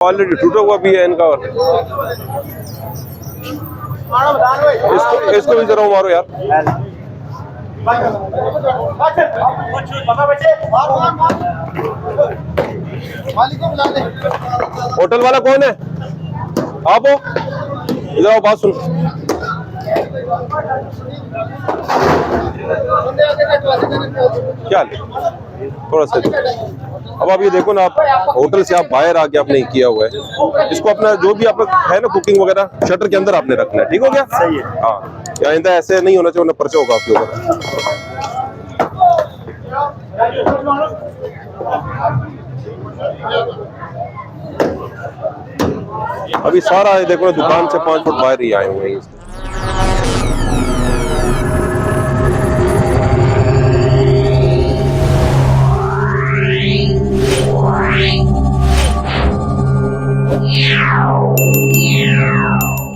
Already टूटा हुआ भी है इनका। और इसको भी जरा मारो यार। होटल वाला कौन है? आप हो? इधर आओ, बात सुन। क्या थोड़ा सा अब आप ये देखो ना, आप होटल से आप बाहर आके आपने किया हुआ है इसको, अपना जो भी आपका है ना कुकिंग वगैरह शटर के अंदर आपने रखना है। ठीक हो गया? सही है। हाँ, आइंदा ऐसे नहीं होना चाहिए, ना पर्चा होगा आपके ऊपर। अभी सारा देखो ना, दुकान से 5 फुट बाहर ही आए हुए हैं।